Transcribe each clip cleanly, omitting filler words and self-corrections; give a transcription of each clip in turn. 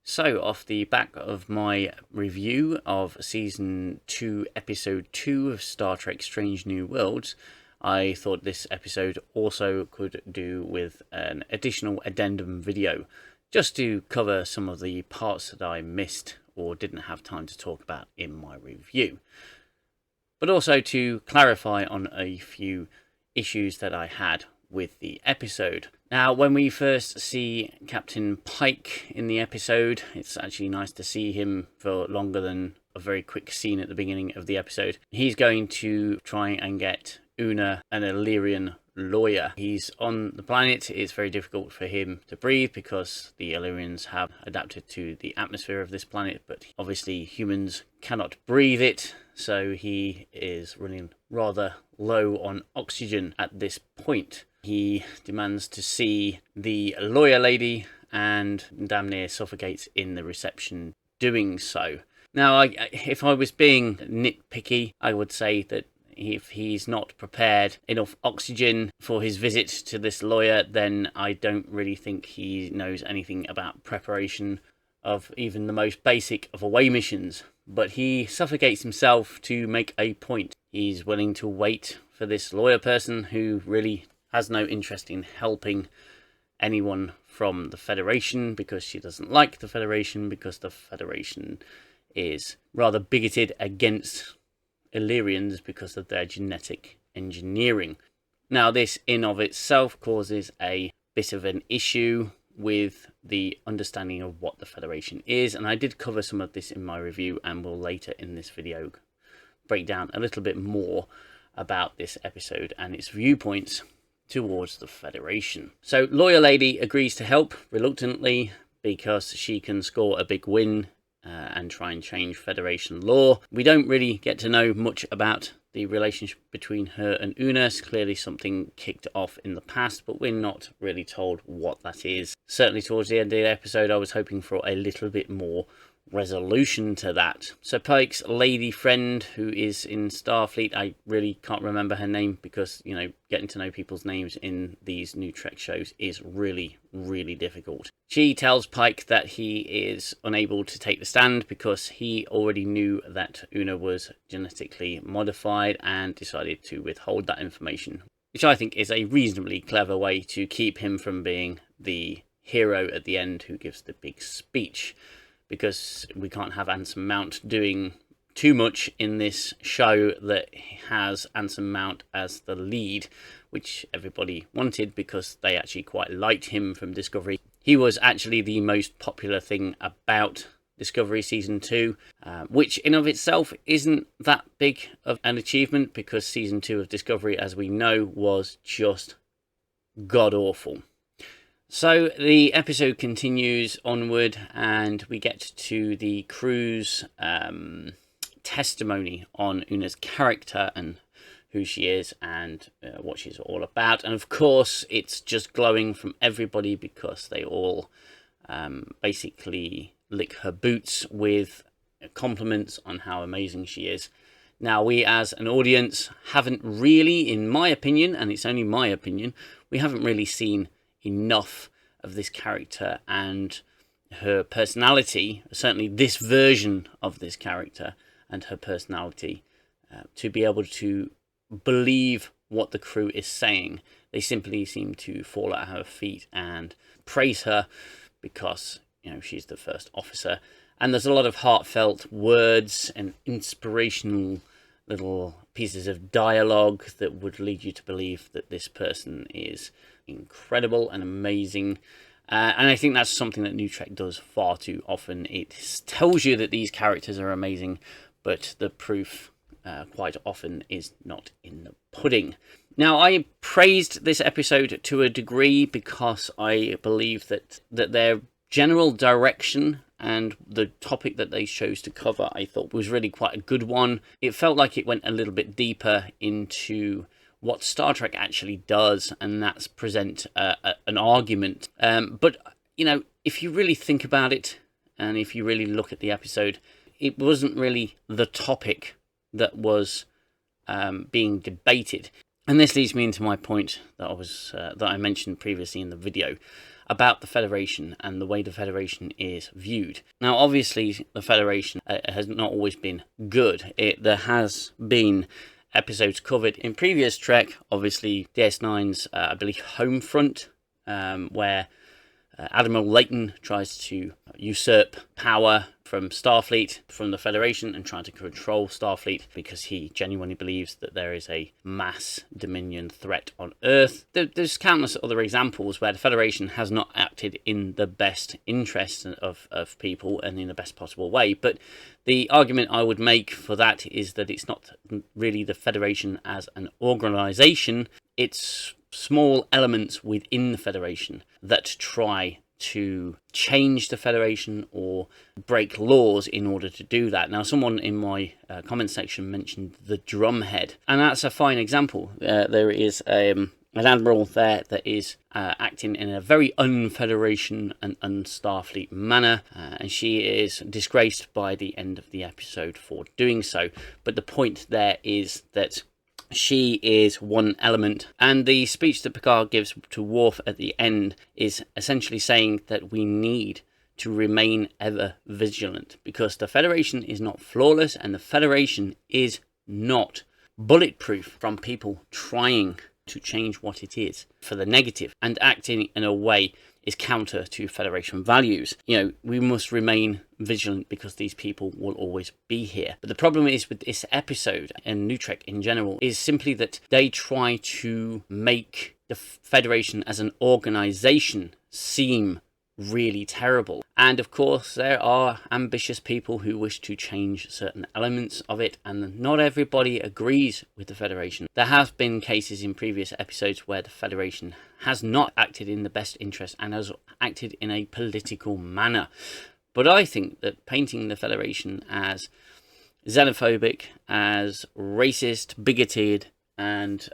So, off the back of my review of Season 2, Episode 2 of Star Trek Strange New Worlds, I thought this episode also could do with an additional addendum video, just to cover some of the parts that I missed or didn't have time to talk about in my review. But also to clarify on a few issues that I had with the episode. Now, when we first see Captain Pike in the episode, it's actually nice to see him for longer than a very quick scene at the beginning of the episode. He's going to try and get Una an Illyrian lawyer. He's on the planet. It's very difficult for him to breathe because the Illyrians have adapted to the atmosphere of this planet, but obviously humans cannot breathe it, so he is running rather low on oxygen at this point. He demands to see the lawyer lady and damn near suffocates in the reception doing so. Now, if I was being nitpicky, I would say that if he's not prepared enough oxygen for his visit to this lawyer, then I don't really think he knows anything about preparation of even the most basic of away missions. But he suffocates himself to make a point. He's willing to wait for this lawyer person who really has no interest in helping anyone from the Federation, because she doesn't like the Federation, because the Federation is rather bigoted against Illyrians because of their genetic engineering. Now, this in of itself causes a bit of an issue with the understanding of what the Federation is, and I did cover some of this in my review and will later in this video break down a little bit more about this episode and its viewpoints towards the Federation. So lawyer lady agrees to help reluctantly because she can score a big win and try and change Federation law. We don't really get to know much about the relationship between her and Una. It's clearly something kicked off in the past, but we're not really told what that is. Certainly towards the end of the episode, I was hoping for a little bit more resolution to that. So Pike's lady friend, who is in Starfleet, I really can't remember her name because, you know, getting to know people's names in these new Trek shows is really, really difficult. She tells Pike that he is unable to take the stand because he already knew that Una was genetically modified and decided to withhold that information, which I think is a reasonably clever way to keep him from being the hero at the end who gives the big speech. Because we can't have Anson Mount doing too much in this show that has Anson Mount as the lead, which everybody wanted because they actually quite liked him from Discovery. He was actually the most popular thing about Discovery Season 2, which in of itself isn't that big of an achievement because Season 2 of Discovery, as we know, was just god-awful. So the episode continues onward and we get to the crew's testimony on Una's character and who she is and what she's all about. And of course, it's just glowing from everybody because they all basically lick her boots with compliments on how amazing she is. Now, we as an audience haven't really, in my opinion, and it's only my opinion, we haven't really seen enough of this character and her personality, certainly this version of this character and her personality, to be able to believe what the crew is saying. They simply seem to fall at her feet and praise her because, you know, she's the first officer. And there's a lot of heartfelt words and inspirational little pieces of dialogue that would lead you to believe that this person is incredible and amazing. And I think that's something that New Trek does far too often. It tells you that these characters are amazing, but the proof quite often is not in the pudding. Now, I praised this episode to a degree because I believe that their general direction and the topic that they chose to cover, I thought was really quite a good one. It felt like it went a little bit deeper into what Star Trek actually does, and that's present an argument. But, you know, if you really think about it, and if you really look at the episode, it wasn't really the topic that was being debated. And this leads me into my point that I mentioned previously in the video about the Federation and the way the Federation is viewed. Now, obviously, the Federation has not always been good. There has been episodes covered in previous Trek, obviously DS9's, I believe, Homefront, where Admiral Layton tries to usurp power from Starfleet, from the Federation, and trying to control Starfleet because he genuinely believes that there is a mass Dominion threat on Earth. There's countless other examples where the Federation has not acted in the best interest of people and in the best possible way. But the argument I would make for that is that it's not really the Federation as an organisation, it's small elements within the Federation that try to change the Federation or break laws in order to do that. Now, someone in my comment section mentioned the drumhead, and that's a fine example. There is an admiral there that is acting in a very un-Federation and un-Starfleet manner, and she is disgraced by the end of the episode for doing so. But the point there is that she is one element, and the speech that Picard gives to Worf at the end is essentially saying that we need to remain ever vigilant because the Federation is not flawless and the Federation is not bulletproof from people trying to change what it is for the negative, and acting in a way is counter to Federation values. You know, we must remain vigilant because these people will always be here. But the problem is with this episode and New Trek in general is simply that they try to make the Federation as an organization seem really terrible. And of course, there are ambitious people who wish to change certain elements of it, and not everybody agrees with the Federation. There have been cases in previous episodes where the Federation has not acted in the best interest and has acted in a political manner. But I think that painting the Federation as xenophobic, as racist, bigoted, and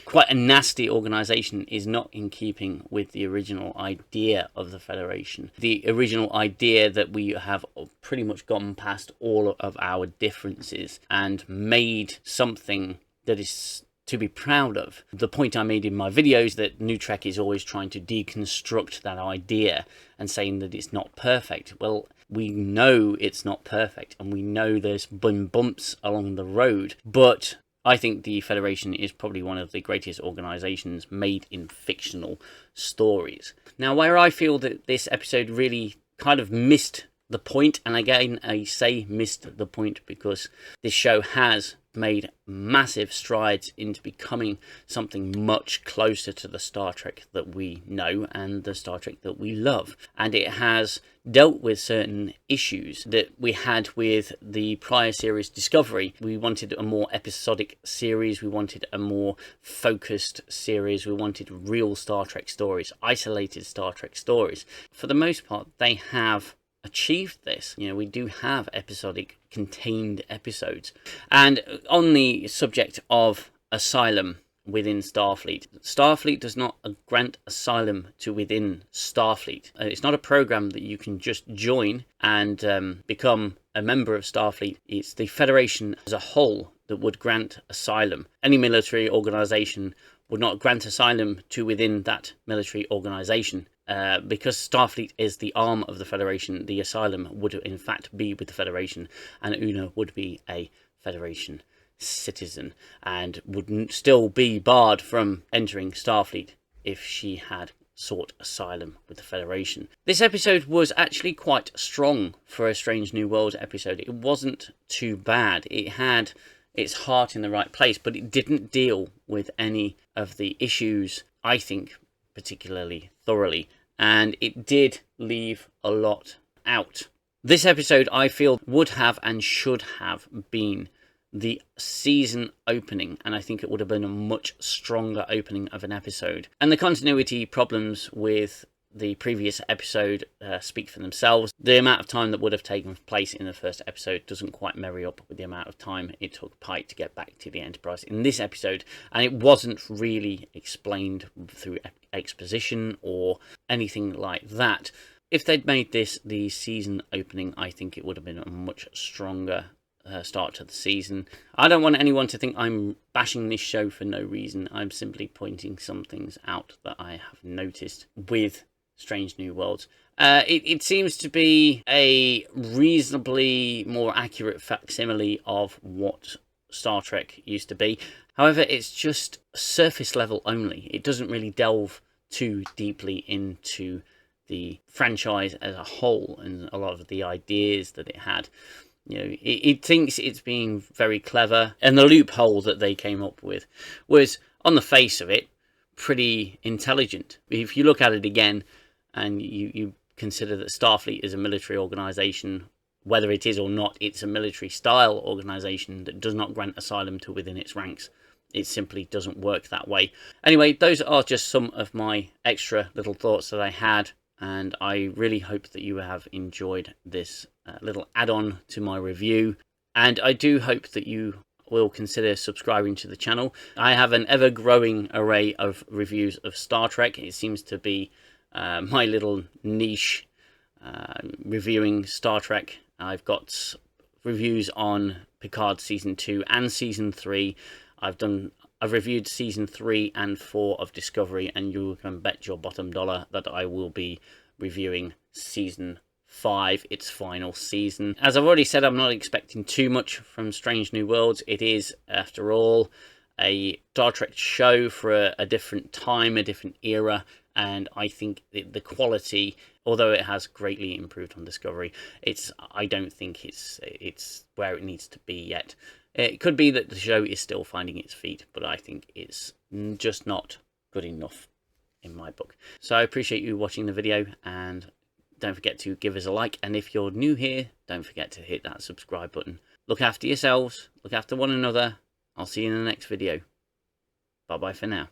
quite a nasty organisation is not in keeping with the original idea of the Federation. The original idea that we have pretty much gone past all of our differences and made something that is to be proud of. The point I made in my videos that New Trek is always trying to deconstruct that idea and saying that it's not perfect. Well, we know it's not perfect and we know there's been bumps along the road, but I think the Federation is probably one of the greatest organisations made in fictional stories. Now, where I feel that this episode really kind of missed the point, and again I say missed the point because this show has made massive strides into becoming something much closer to the Star Trek that we know and the Star Trek that we love. And it has dealt with certain issues that we had with the prior series Discovery. We wanted a more episodic series, we wanted a more focused series, we wanted real Star Trek stories, isolated Star Trek stories. For the most part, they have achieved this. You know, we do have episodic contained episodes. And on the subject of asylum within Starfleet does not grant asylum to within Starfleet. It's not a program that you can just join and become a member of Starfleet. It's the Federation as a whole that would grant asylum. Any military organization would not grant asylum to within that military organization. Because Starfleet is the arm of the Federation, the asylum would in fact be with the Federation, and Una would be a Federation citizen and would still be barred from entering Starfleet if she had sought asylum with the Federation. This episode was actually quite strong for a Strange New Worlds episode. It wasn't too bad. It had its heart in the right place, but it didn't deal with any of the issues, I think, particularly thoroughly, and it did leave a lot out. This episode, I feel, would have and should have been the season opening, and I think it would have been a much stronger opening of an episode. And the continuity problems with the previous episode speak for themselves. The amount of time that would have taken place in the first episode doesn't quite marry up with the amount of time it took Pike to get back to the Enterprise in this episode, and it wasn't really explained through exposition or anything like that. If they'd made this the season opening, I think it would have been a much stronger start to the season. I don't want anyone to think I'm bashing this show for no reason. I'm simply pointing some things out that I have noticed with Strange New Worlds. It seems to be a reasonably more accurate facsimile of what Star Trek used to be. However, it's just surface level only. It doesn't really delve too deeply into the franchise as a whole and a lot of the ideas that it had. You know, it thinks it's being very clever, and the loophole that they came up with was, on the face of it, pretty intelligent. If you look at it again and you consider that Starfleet is a military organization, whether it is or not, it's a military style organization that does not grant asylum to within its ranks. It simply doesn't work that way. Anyway, those are just some of my extra little thoughts that I had, and I really hope that you have enjoyed this little add-on to my review, and I do hope that you will consider subscribing to the channel. I have an ever-growing array of reviews of Star Trek. It seems to be my little niche, reviewing Star Trek. I've got reviews on Picard Season 2 and Season 3. I've reviewed Season 3 and 4 of Discovery, and you can bet your bottom dollar that I will be reviewing Season 5, its final season. As I've already said, I'm not expecting too much from Strange New Worlds. It is, after all, a Star Trek show for a different time, a different era, and I think the quality, although it has greatly improved on Discovery, I don't think it's where it needs to be yet. It could be that the show is still finding its feet, but I think it's just not good enough in my book. So I appreciate you watching the video, and don't forget to give us a like, and if you're new here, don't forget to hit that subscribe button. Look after yourselves, look after one another. I'll see you in the next video. Bye bye for now.